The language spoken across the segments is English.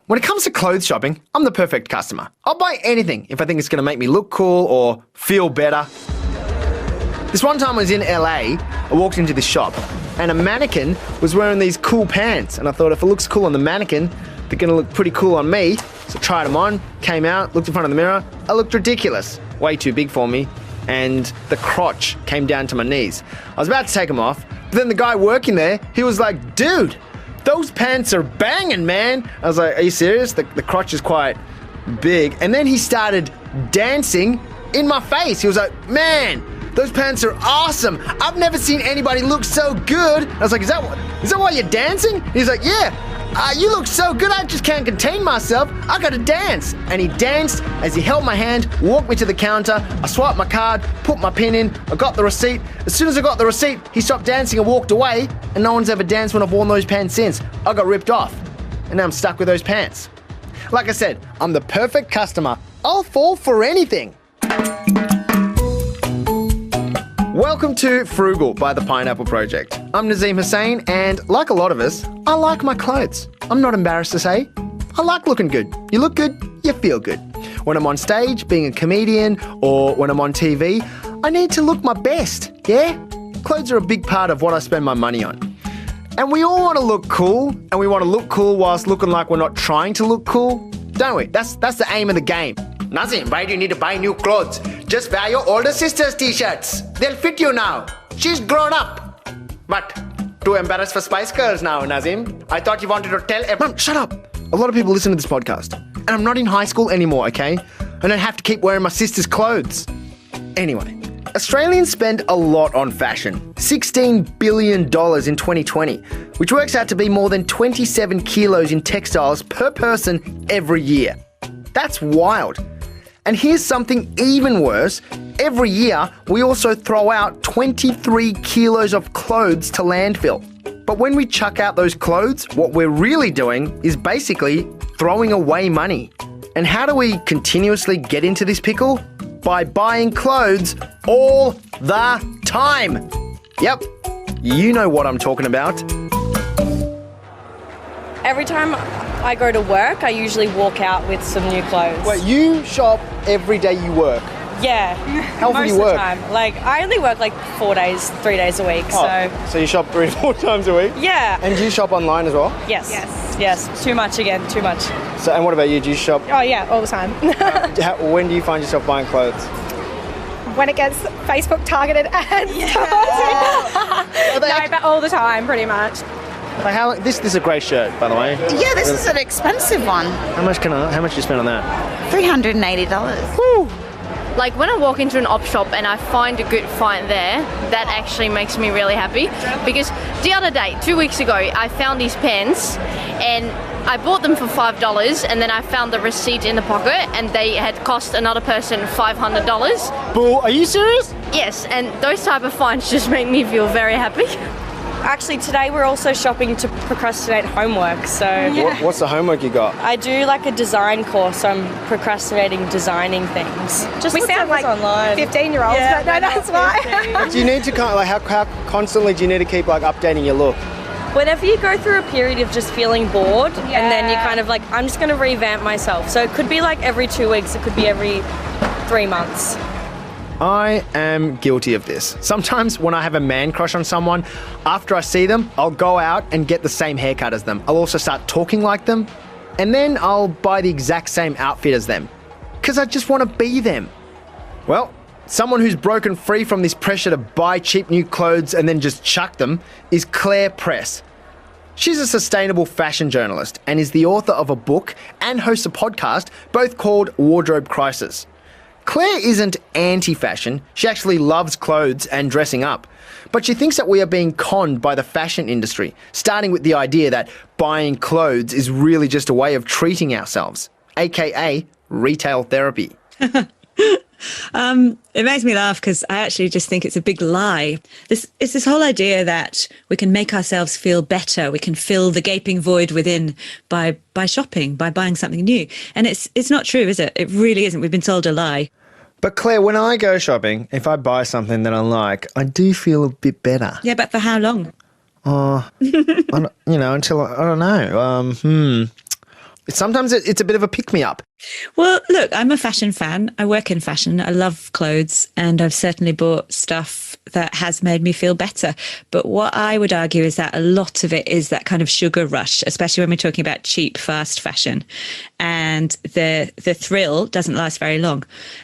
When it comes to clothes shopping, I'm the perfect customer. I'll buy anything if I think it's going to make me look cool or feel better. This one time I was in LA, I walked into this shop and a mannequin was wearing these cool pants, and I thought if it looks cool on the mannequin, they're going to look pretty cool on me. So I tried them on, came out, looked in front of the mirror. I looked ridiculous, way too big for me, and the crotch came down to my knees. I was about to take them off, but then the guy working there, he was like, dude, those pants are banging, man. I was like, are you serious? The crotch is quite big. And then he started dancing in my face. He was like, man, those pants are awesome. I've never seen anybody look so good. I was like, is that why you're dancing? He's like, yeah. You look so good, I just can't contain myself. I gotta dance. And he danced as he held my hand, walked me to the counter. I swiped my card, put my PIN in, I got the receipt. As soon as I got the receipt, he stopped dancing and walked away. And no one's ever danced when I've worn those pants since. I got ripped off. And now I'm stuck with those pants. Like I said, I'm the perfect customer. I'll fall for anything. Welcome to Frugal by the Pineapple Project. I'm Nazim Hussain, and like a lot of us, I like my clothes. I'm not embarrassed to say. I like looking good. You look good, you feel good. When I'm on stage, being a comedian, or when I'm on TV, I need to look my best, yeah? Clothes are a big part of what I spend my money on. And we all want to look cool, and we want to look cool whilst looking like we're not trying to look cool, don't we? That's the aim of the game. Nazim, why do you need to buy new clothes? Just wear your older sister's t-shirts. They'll fit you now. She's grown up. What? Too embarrassed for Spice Girls now, Nazim? I thought you wanted to tell everyone. Mum, shut up. A lot of people listen to this podcast. And I'm not in high school anymore, okay? I don't have to keep wearing my sister's clothes. Anyway, Australians spend a lot on fashion. $16 billion in 2020, which works out to be more than 27 kilos in textiles per person every year. That's wild. And here's something even worse. Every year, we also throw out 23 kilos of clothes to landfill. But when we chuck out those clothes, what we're really doing is basically throwing away money. And how do we continuously get into this pickle? By buying clothes all the time. Yep, you know what I'm talking about. Every time I go to work, I usually walk out with some new clothes. Wait, you shop every day you work? Yeah. How often do you work? Most of the time. Like, I only work like 4 days, 3 days a week, So you shop 3 to 4 times a week? Yeah. And do you shop online as well? Yes. Too much again, too much. So, and what about you? Do you shop? Oh yeah, all the time. When do you find yourself buying clothes? When it gets Facebook targeted ads. Yeah. No, but all the time, pretty much. Like this is a great shirt, by the way. Yeah, this is an expensive one. How much do you spend on that? $380. Woo. Like when I walk into an op shop and I find a good find there, that actually makes me really happy. Because the other day, 2 weeks ago, I found these pens and I bought them for $5 and then I found the receipt in the pocket and they had cost another person $500. Bull, are you serious? Yes, and those type of finds just make me feel very happy. Actually, today we're also shopping to procrastinate homework, so... Yeah. What's the homework you got? I do like a design course, so I'm procrastinating designing things. We sound like online. 15-year-olds, Yeah, but no, that's why. Do you need to how constantly do you need to keep like updating your look? Whenever you go through a period of just feeling bored, and then you kind of like, I'm just going to revamp myself. So it could be like every 2 weeks, it could be every 3 months. I am guilty of this. Sometimes when I have a man crush on someone, after I see them, I'll go out and get the same haircut as them. I'll also start talking like them, and then I'll buy the exact same outfit as them, because I just want to be them. Well, someone who's broken free from this pressure to buy cheap new clothes and then just chuck them is Claire Press. She's a sustainable fashion journalist and is the author of a book and hosts a podcast, both called Wardrobe Crisis. Claire isn't anti-fashion, she actually loves clothes and dressing up. But she thinks that we are being conned by the fashion industry, starting with the idea that buying clothes is really just a way of treating ourselves, aka retail therapy. It makes me laugh because I actually just think it's a big lie. It's this whole idea that we can make ourselves feel better, we can fill the gaping void within by shopping, by buying something new. And it's not true, is it? It really isn't. We've been told a lie. But Claire, when I go shopping, if I buy something that I like, I do feel a bit better. Yeah, but for how long? Until, I don't know. Sometimes it's a bit of a pick-me-up. Well, look, I'm a fashion fan. I work in fashion. I love clothes, and I've certainly bought stuff that has made me feel better. But what I would argue is that a lot of it is that kind of sugar rush, especially when we're talking about cheap, fast fashion. And the thrill doesn't last very long.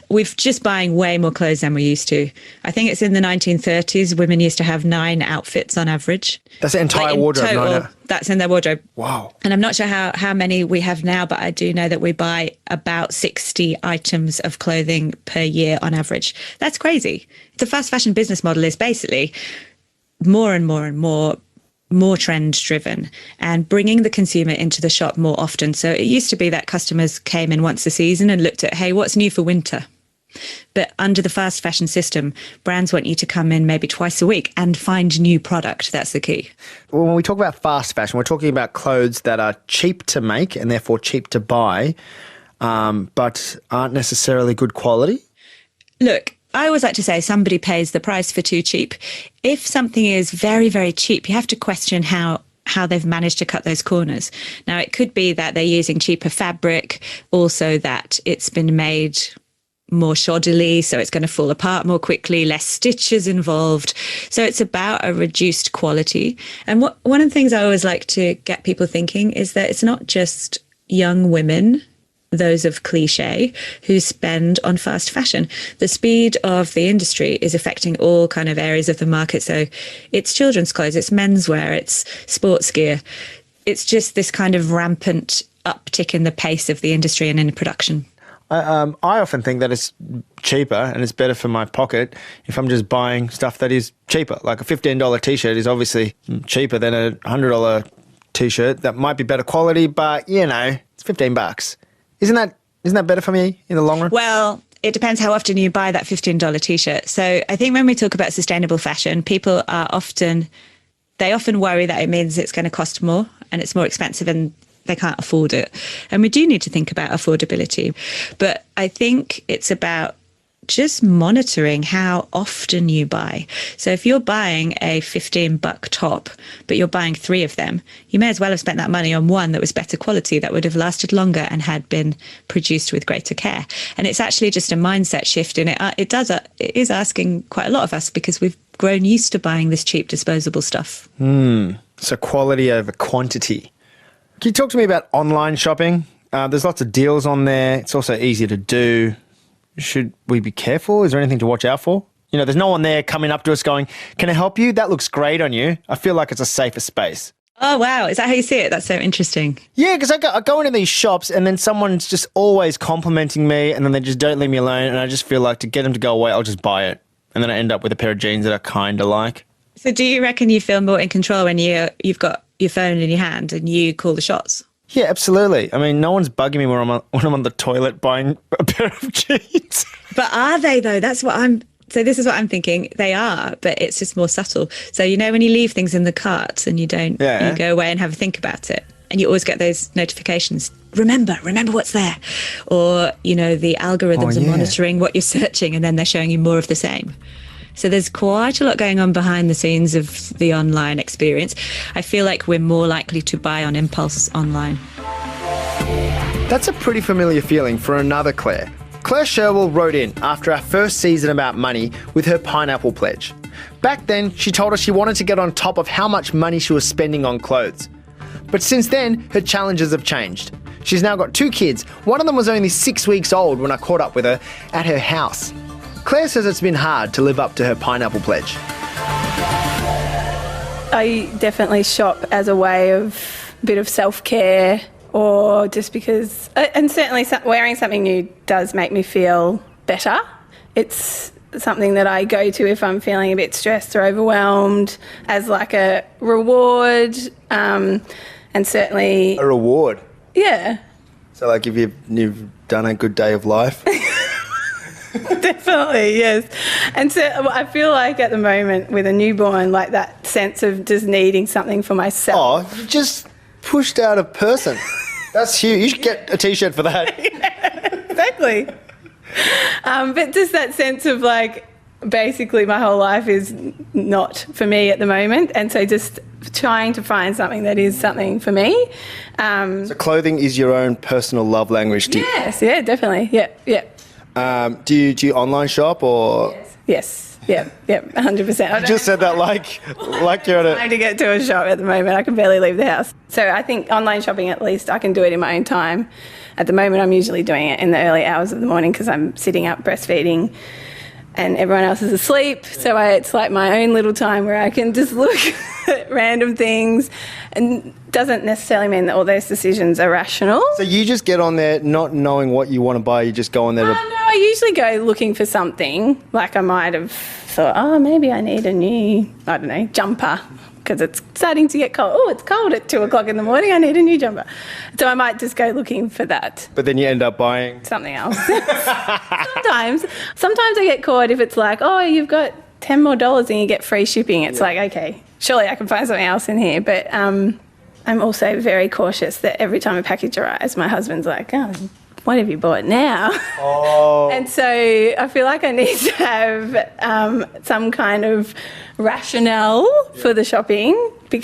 We're just buying way more clothes than we used to. I think it's in the 1930s, women used to have 9 outfits on average. That's the entire wardrobe. Total, that's in their wardrobe. Wow. And I'm not sure how many we have now, but I do know that we buy about 60 items of clothing per year on average. That's crazy. The fast fashion business model is basically more and more and more trend driven and bringing the consumer into the shop more often. So it used to be that customers came in once a season and looked at, hey, what's new for winter? But under the fast fashion system, brands want you to come in maybe twice a week and find new product. That's the key. Well, when we talk about fast fashion, we're talking about clothes that are cheap to make and therefore cheap to buy, but aren't necessarily good quality. Look, I always like to say somebody pays the price for too cheap. If something is very, very cheap, you have to question how they've managed to cut those corners. Now, it could be that they're using cheaper fabric, also that it's been made more shoddily, so it's going to fall apart more quickly, less stitches involved. So it's about a reduced quality. And one of the things I always like to get people thinking is that it's not just young women, those of cliche, who spend on fast fashion. The speed of the industry is affecting all kind of areas of the market. So it's children's clothes, it's menswear, it's sports gear. It's just this kind of rampant uptick in the pace of the industry and in production. I often think that it's cheaper and it's better for my pocket if I'm just buying stuff that is cheaper. Like a $15 T-shirt is obviously cheaper than a $100 T-shirt that might be better quality, but, it's $15. Isn't that better for me in the long run? Well, it depends how often you buy that $15 T-shirt. So I think when we talk about sustainable fashion, people often worry that it means it's going to cost more and it's more expensive and they can't afford it. And we do need to think about affordability. But I think it's about just monitoring how often you buy. So if you're buying a $15 top, but you're buying 3 of them, you may as well have spent that money on one that was better quality, that would have lasted longer and had been produced with greater care. And it's actually just a mindset shift in it. It is asking quite a lot of us because we've grown used to buying this cheap disposable stuff. So quality over quantity. Can you talk to me about online shopping? There's lots of deals on there. It's also easy to do. Should we be careful? Is there anything to watch out for? There's no one there coming up to us going, can I help you? That looks great on you. I feel like it's a safer space. Oh, wow. Is that how you see it? That's so interesting. Yeah, because I go into these shops and then someone's just always complimenting me and then they just don't leave me alone and I just feel like to get them to go away, I'll just buy it. And then I end up with a pair of jeans that I kind of like. So do you reckon you feel more in control when you've got your phone in your hand and you call the shots? Yeah, absolutely. I mean, no one's bugging me when I'm on the toilet buying a pair of jeans. But are they though? So this is what I'm thinking. They are, but it's just more subtle. So, when you leave things in the cart and you don't, you go away and have a think about it. And you always get those notifications. Remember what's there. Or, the algorithms are monitoring what you're searching and then they're showing you more of the same. So there's quite a lot going on behind the scenes of the online experience. I feel like we're more likely to buy on impulse online. That's a pretty familiar feeling for another Claire. Claire Sherwell wrote in after our first season about money with her pineapple pledge. Back then, she told us she wanted to get on top of how much money she was spending on clothes. But since then, her challenges have changed. She's now got 2 kids. One of them was only 6 weeks old when I caught up with her at her house. Claire says it's been hard to live up to her pineapple pledge. I definitely shop as a way of a bit of self-care or just because... And certainly wearing something new does make me feel better. It's something that I go to if I'm feeling a bit stressed or overwhelmed as like a reward and certainly... A reward? Yeah. So like if you've done a good day of life? Definitely, yes. And so I feel like at the moment with a newborn, like that sense of just needing something for myself. Oh, you just pushed out a person. That's huge. You should get a T-shirt for that. Yeah, exactly. But just that sense of like basically my whole life is not for me at the moment, and so just trying to find something that is something for me. So clothing is your own personal love language. Yes, yeah, definitely. Yeah. Do you online shop or? Yes. Yeah, 100%. You just said that like you're at trying to get to a shop at the moment. I can barely leave the house. So I think online shopping, at least I can do it in my own time. At the moment, I'm usually doing it in the early hours of the morning because I'm sitting up breastfeeding and everyone else is asleep. So it's like my own little time where I can just look at random things, and doesn't necessarily mean that all those decisions are rational. So you just get on there not knowing what you want to buy, you just go on there No, I usually go looking for something. Like I might have thought, maybe I need a new, I don't know, jumper because it's starting to get cold. Oh, it's cold at 2 o'clock in the morning. I need a new jumper. So I might just go looking for that. But then you end up buying something else. Sometimes I get caught if it's like, you've got $10 more and you get free shipping. It's like, okay, surely I can find something else in here. But I'm also very cautious that every time a package arrives, my husband's like, what have you bought now? Oh. And so I feel like I need to have some kind of rationale for the shopping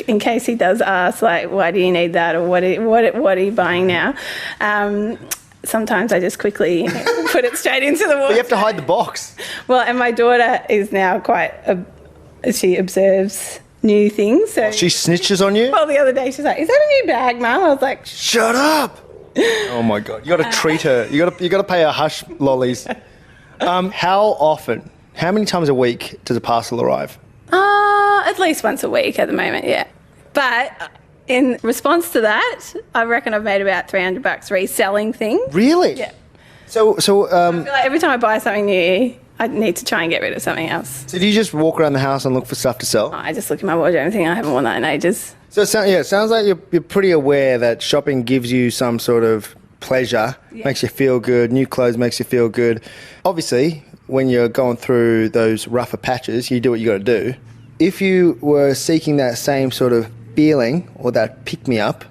in case he does ask, like, why do you need that, or what are you buying now? Sometimes I just quickly put it straight into the water. You have to hide the box. Well, and my daughter is now she observes new things. So she snitches on you? Well, the other day she's like, is that a new bag, Mum? I was like, shut up. Oh my God. You got to treat her. You got to pay her hush lollies. How many times a week does a parcel arrive? At least once a week at the moment, yeah. But in response to that, I reckon I've made about $300 reselling things. Really? Yeah. So I feel like every time I buy something new, I need to try and get rid of something else. So do you just walk around the house and look for stuff to sell? I just look at my wardrobe and think I haven't worn that in ages. So it sounds like you're pretty aware that shopping gives you some sort of pleasure, makes you feel good, new clothes makes you feel good. Obviously, when you're going through those rougher patches, you do what you got to do. If you were seeking that same sort of feeling or that pick-me-up,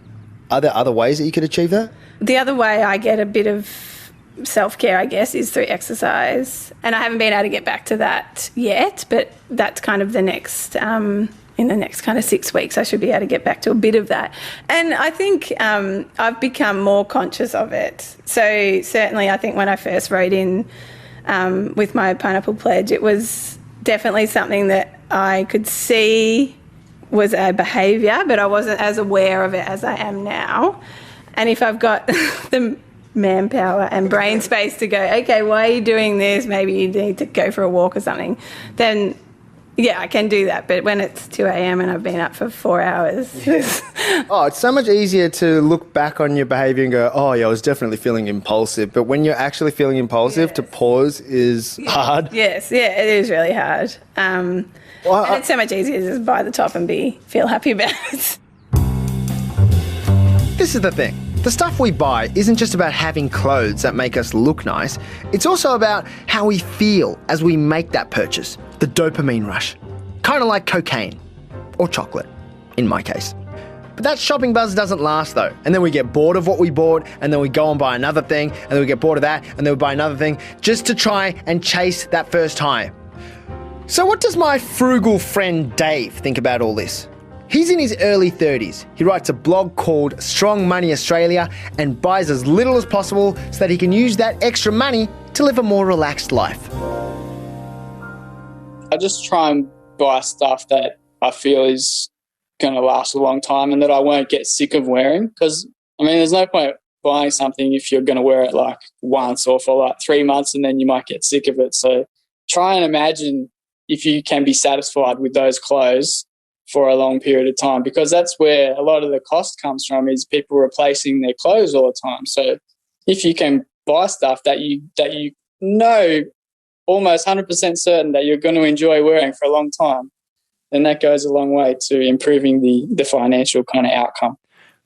are there other ways that you could achieve that? The other way I get a bit of self-care, I guess, is through exercise. And I haven't been able to get back to that yet, but that's kind of the next... in the next kind of 6 weeks, I should be able to get back to a bit of that. And I think I've become more conscious of it. So certainly I think when I first wrote in with my pineapple pledge, it was definitely something that I could see was a behaviour, but I wasn't as aware of it as I am now. And if I've got the manpower and brain space to go, okay, why are you doing this? Maybe you need to go for a walk or something, then... yeah, I can do that, but when it's 2 a.m. and I've been up for 4 hours... it's so much easier to look back on your behaviour and go, I was definitely feeling impulsive. But when you're actually feeling impulsive, to pause is hard. Yes, yeah, it is really hard. And it's so much easier to just buy the top and feel happy about it. This is the thing. The stuff we buy isn't just about having clothes that make us look nice. It's also about how we feel as we make that purchase. The dopamine rush. Kind of like cocaine. Or chocolate, in my case. But that shopping buzz doesn't last though. And then we get bored of what we bought, and then we go and buy another thing, and then we get bored of that, and then we buy another thing, just to try and chase that first high. So what does my frugal friend Dave think about all this? He's in his early 30s. He writes a blog called Strong Money Australia and buys as little as possible so that he can use that extra money to live a more relaxed life. I just try and buy stuff that I feel is going to last a long time and that I won't get sick of wearing, because, there's no point buying something if you're going to wear it like once or for like 3 months and then you might get sick of it. So try and imagine if you can be satisfied with those clothes for a long period of time, because that's where a lot of the cost comes from, is people replacing their clothes all the time. So if you can buy stuff that you know almost 100% certain that you're going to enjoy wearing for a long time, then that goes a long way to improving the financial kind of outcome.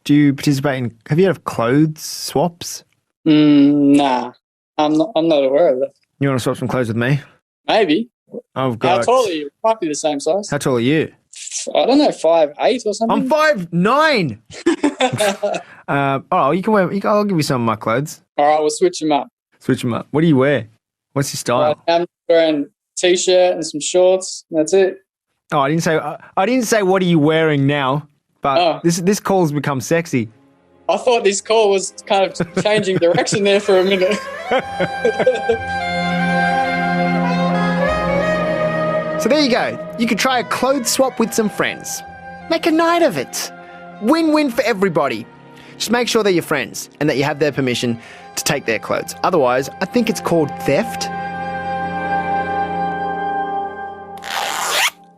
Do you participate in, have you heard of clothes swaps? Nah, I'm not aware of it. You want to swap some clothes with me? Maybe. I've got... How tall are you? Might be the same size. How tall are you? I don't know, 5'8" or something. I'm 5'9". You can wear. I'll give you some of my clothes. All right, we'll switch them up. Switch them up. What do you wear? What's your style? I'm wearing t-shirt and some shorts. And that's it. Oh, I didn't say what are you wearing now, but this call's become sexy. I thought this call was kind of changing direction there for a minute. So there you go. You could try a clothes swap with some friends. Make a night of it. Win-win for everybody. Just make sure they're your friends and that you have their permission to take their clothes. Otherwise, I think it's called theft.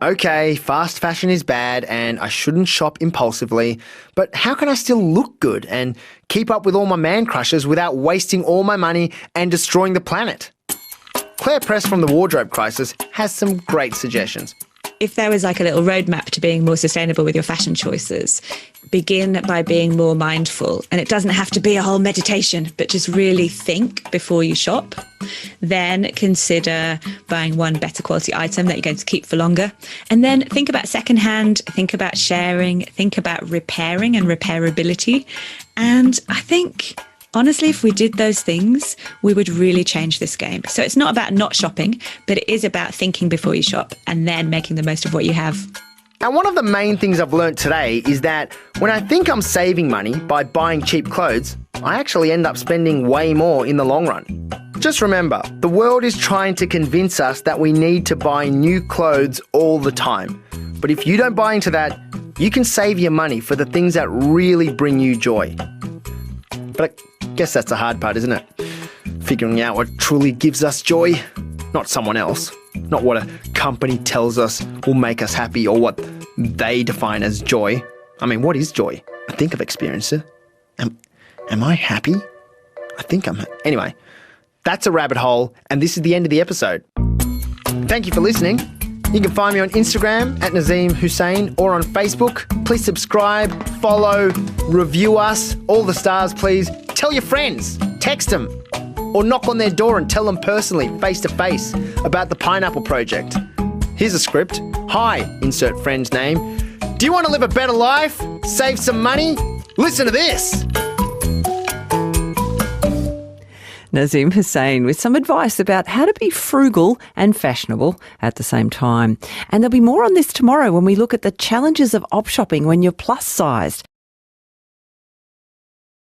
Okay, fast fashion is bad and I shouldn't shop impulsively, but how can I still look good and keep up with all my man crushes without wasting all my money and destroying the planet? Claire Press from the Wardrobe Crisis has some great suggestions. If there was like a little roadmap to being more sustainable with your fashion choices, begin by being more mindful. And it doesn't have to be a whole meditation, but just really think before you shop. Then consider buying one better quality item that you're going to keep for longer. And then think about secondhand, think about sharing, think about repairing and repairability. And I think, honestly, if we did those things, we would really change this game. So it's not about not shopping, but it is about thinking before you shop and then making the most of what you have. And one of the main things I've learnt today is that when I think I'm saving money by buying cheap clothes, I actually end up spending way more in the long run. Just remember, the world is trying to convince us that we need to buy new clothes all the time. But if you don't buy into that, you can save your money for the things that really bring you joy. But I guess that's the hard part, isn't it? Figuring out what truly gives us joy, not someone else. Not what a company tells us will make us happy or what they define as joy. I mean, what is joy? I think I've experienced it. Am I happy? I think I'm... Anyway, that's a rabbit hole, and this is the end of the episode. Thank you for listening. You can find me on Instagram at Nazim Hussain or on Facebook. Please subscribe, follow, review us, all the stars please. Tell your friends, text them, or knock on their door and tell them personally, face to face, about the Pineapple Project. Here's a script. Hi, insert friend's name. Do you want to live a better life? Save some money? Listen to this. Nazim Hussain with some advice about how to be frugal and fashionable at the same time. And there'll be more on this tomorrow when we look at the challenges of op shopping when you're plus-sized.